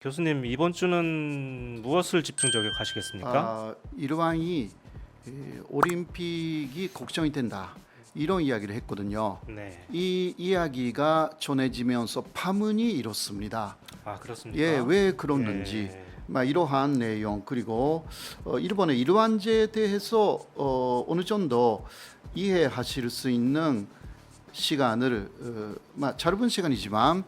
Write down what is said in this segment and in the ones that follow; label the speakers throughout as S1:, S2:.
S1: 교수님 이번 주는 무엇을 집중 저격하시겠습니까?
S2: 이르왕이 올림픽이 걱정이 된다 이런 이야기를 했거든요.
S1: 네.
S2: 이 이야기가 전해지면서 파문이 일었습니다.
S1: 그렇습니까?
S2: 예, 왜 그러는지 이러한 내용 그리고 일본의 일완제에 대해서 어느 정도 이해하실 수 있는 시간을 짧은 시간이지만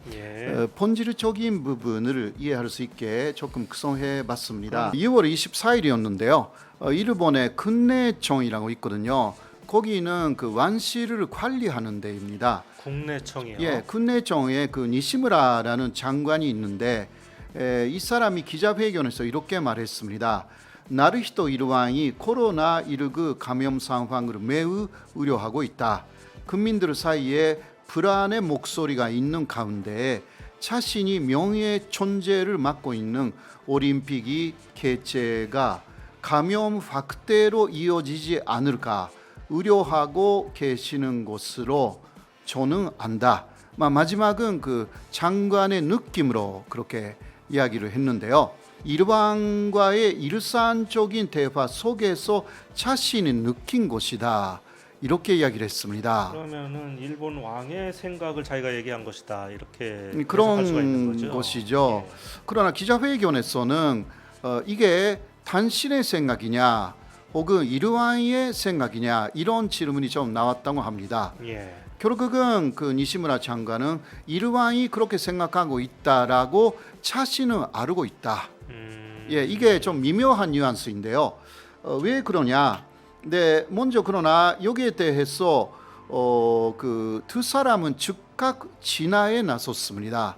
S2: 본질적인 부분을 이해할 수 있게 조금 구성해 봤습니다. 2월 24일이었는데요. 일본의 군내청이라고 있거든요. 거기는 그 완시를 관리하는 데입니다.
S1: 국내청이요?
S2: 예, 군내청에 그 니시무라라는 장관이 있는데 이 사람이 기자회견에서 이렇게 말했습니다. 나루히토 일왕이 코로나19 감염 상황을 매우 우려하고 있다. 국민들 사이에 불안의 목소리가 있는 가운데 자신이 명예의 존재를 맡고 있는 올림픽이 개최가 감염 확대로 이어지지 않을까 우려하고 계시는 것으로 저는 안다. 마지막은 그 장관의 느낌으로 그렇게 이야기를 했는데요. 일왕과의 일상적인 대화 속에서 자신이 느낀 것이다. 이렇게 이야기를 했습니다.
S1: 그러면은 일본 왕의 생각을 자기가 얘기한 것이다 이렇게
S2: 그런
S1: 해석할 수가 있는 거죠?
S2: 것이죠. 그러나 기자회견에서는 이게 당신의 생각이냐 혹은 일왕의 생각이냐 이런 질문이 좀 나왔다고 합니다. 결국은 그 니시무라 장관은 일왕이 그렇게 생각하고 있다라고 자신은 알고 있다. 이게 좀 미묘한 뉘앙스인데요. 왜 그러냐? 네, 먼저 그러나 여기에 대해서 그 두 사람은 즉각 진화에 나섰습니다.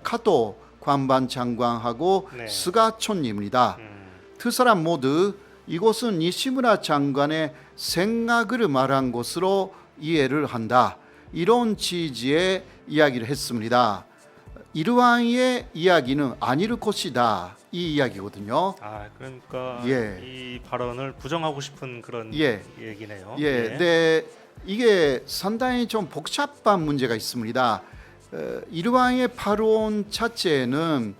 S2: 카토 관반 장관하고 스가촌입니다. 두 사람 모두 이것은 니시무라 장관의 생각을 말한 것으로 이해를 한다. 이런 취지의 이야기를 했습니다. 일왕의 이야기는 아닐 것이다. 이 이야기거든요.
S1: 그러니까 이 발언을 부정하고 싶은 그런 얘기네요.
S2: 네, 이게 상당히 좀 복잡한 문제가 있습니다. 일왕의 발언 자체는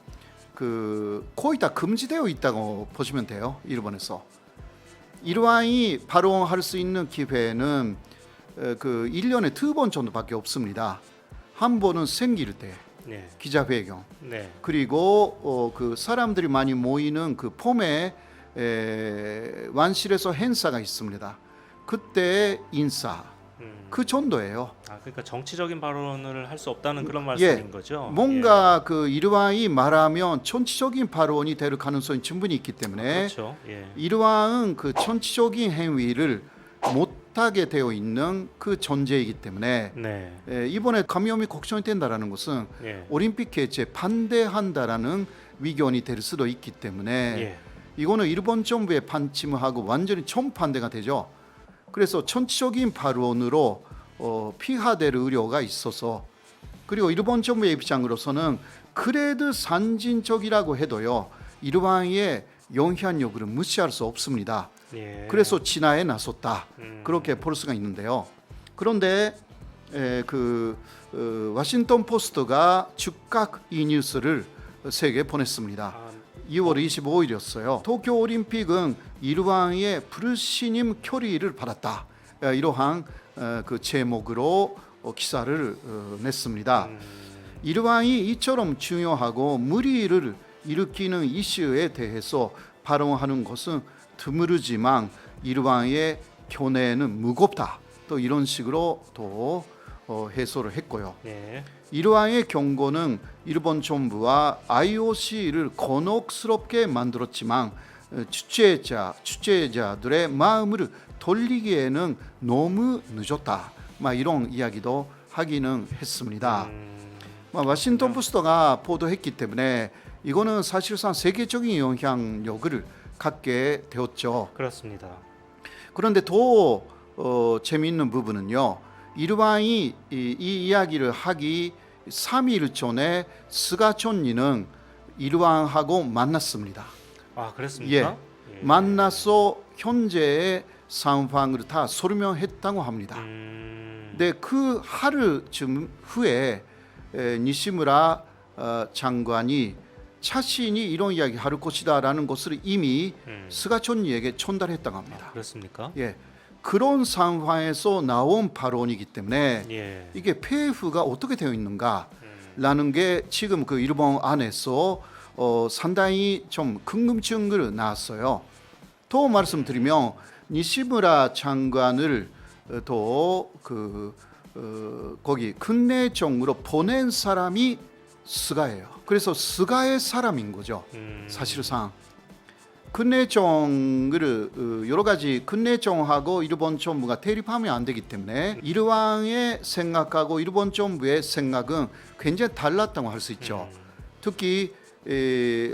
S2: 거의 다 금지되어 있다고 보시면 돼요. 일본에서 일왕이 발언할 수 있는 기회는 1년에 2번 정도밖에 없습니다. 한 번은 생길 때 기자회견 그리고 그 사람들이 많이 모이는 그 봄에 완실에서 행사가 있습니다. 그때 인사 그 정도예요.
S1: 그러니까 정치적인 발언을 할 수 없다는 그런 말씀인 거죠?
S2: 뭔가 그 일왕이 말하면 정치적인 발언이 될 가능성이 충분히 있기 때문에
S1: 그렇죠.
S2: 일왕은 그 정치적인 행위를 못하게 되어 있는 그 존재이기 때문에 이번에 감염이 걱정이 된다라는 것은 올림픽 개최 반대한다라는 의견이 될 수도 있기 때문에 이거는 일본 정부의 반침하고 완전히 정반대가 되죠. 그래서 정치적인 발언으로 피하될 우려가 있어서 그리고 일본 정부의 입장으로서는 그래도 선진적이라고 해도요 일왕의 영향력을 무시할 수 없습니다. 그래서 진화에 나섰다 그렇게 볼 수가 있는데요. 그런데 워싱턴 포스트가 즉각 이 뉴스를 세계에 보냈습니다. 2월 25일이었어요. 도쿄 올림픽은 일왕의 불신임 결의를 받았다. 이러한 그 제목으로 기사를 냈습니다. 일왕이 이처럼 중요하고 무리를 일으키는 이슈에 대해서 발언하는 것은 드물지만 일왕의 견해는 무겁다. 또 이런 식으로 또 해설을 했고요. 일왕의 경고는 일본 정부와 IOC를 곤혹스럽게 만들었지만 주최자들의 마음을 돌리기에는 너무 늦었다. 이런 이야기도 하기는 했습니다. 워싱턴 포스트가 보도했기 때문에 이거는 사실상 세계적인 영향력을 갖게 되었죠.
S1: 그렇습니다.
S2: 그런데 더 재미있는 부분은요. 일왕이 이 이야기를 하기 3일 전에 스가촌리는 일왕하고 만났습니다.
S1: 그랬습니까?
S2: 만나서 현재의 상황을 다 설명했다고 합니다. 네, 그 하루쯤 후에 니시무라 장관이 자신이 이런 이야기 할 것이다라는 것을 이미 스가촌니에게 전달했다고 합니다.
S1: 아, 그렇습니까?
S2: 예, 그런 상황에서 나온 발언이기 때문에
S1: 예.
S2: 이게 폐후가 어떻게 되어 있는가라는 게 지금 그 일본 안에서 상당히 좀 궁금증을 낳았어요. 더 말씀드리면 니시무라 장관을 거기 큰내정으로 보낸 사람이 스가예요. 그래서 스가의 사람인 거죠. 사실상 큰내정을 여러 가지 큰내정하고 일본 정부가 대립하면 안 되기 때문에 일왕의 생각하고 일본 정부의 생각은 굉장히 달랐다고 할 수 있죠. 특히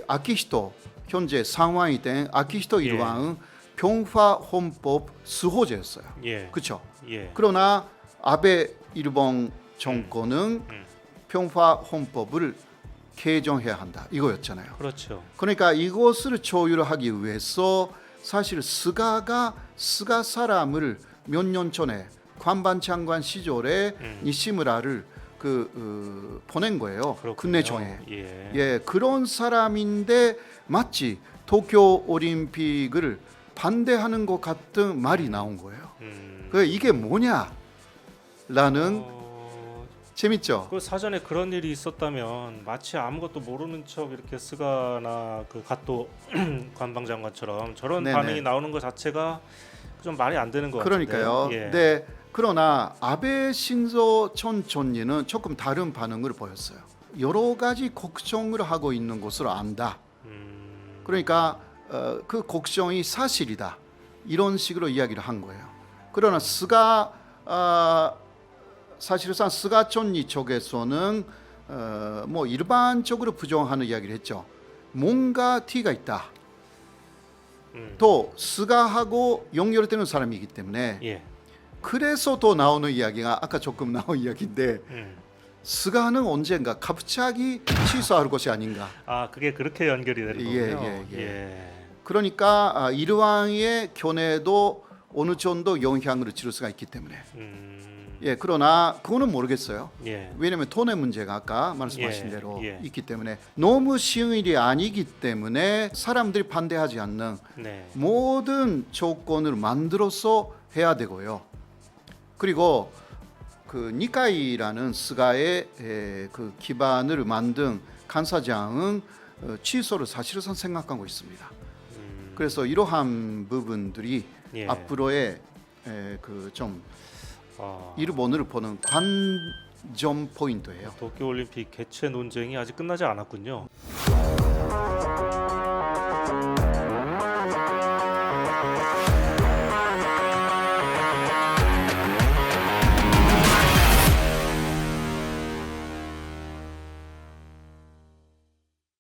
S2: 아키히토 현재 상황이 된 아키히토 일왕은 평화 헌법 수호자였어요.
S1: 예.
S2: 그렇죠.
S1: 예.
S2: 그러나 아베 일본 정권은 평화 헌법을 개정해야 한다 이거였잖아요.
S1: 그렇죠.
S2: 그러니까 이것을 조율하기 위해서 사실 스가 사람을 몇 년 전에 관방장관 시절에 니시무라를 보낸 거예요. 군내정에. 예, 그런 사람인데 마치 도쿄 올림픽을 반대하는 것 같은 말이 나온 거예요. 이게 뭐냐라는 재밌죠.
S1: 그 사전에 그런 일이 있었다면 마치 아무것도 모르는 척 이렇게 스가나 그 가토 관방장관처럼 저런
S2: 네네.
S1: 반응이 나오는 것 자체가 좀 말이 안 되는 것
S2: 그러니까요.
S1: 같은데요. 예.
S2: 네. 그러나 아베 신조 전 총리는 조금 다른 반응을 보였어요. 여러 가지 걱정을 하고 있는 것으로 안다. 그러니까 그 걱정이 사실이다. 이런 식으로 이야기를 한 거예요. 그러나 사실상 스가촌니 쪽에서는 뭐 일반적으로 부정하는 이야기를 했죠. 뭔가 티가 있다. 또 스가하고 연결되는 사람이기 때문에
S1: 예.
S2: 그래서 더 나오는 이야기가 아까 조금 나온 이야기인데 스가는 언젠가 갑자기 취소할 것이 아닌가.
S1: 아, 그게 그렇게 연결이 되는 거군요.
S2: 예. 그러니까 일왕의 견해도 어느 정도 영향을 줄 수가 있기 때문에. 예, 그러나 그거는 모르겠어요.
S1: 예.
S2: 왜냐하면 돈의 문제가 아까 말씀하신 대로
S1: 예.
S2: 있기 때문에 너무 쉬운 일이 아니기 때문에 사람들이 반대하지 않는
S1: 네.
S2: 모든 조건을 만들어서 해야 되고요. 그리고 그 니카이라는 스가의 그 기반을 만든 간사장은 취소를 사실상 생각하고 있습니다. 그래서 이러한 부분들이
S1: 예.
S2: 앞으로의 그 좀 일본을 보는 관전 포인트예요.
S1: 도쿄올림픽 개최 논쟁이 아직 끝나지 않았군요.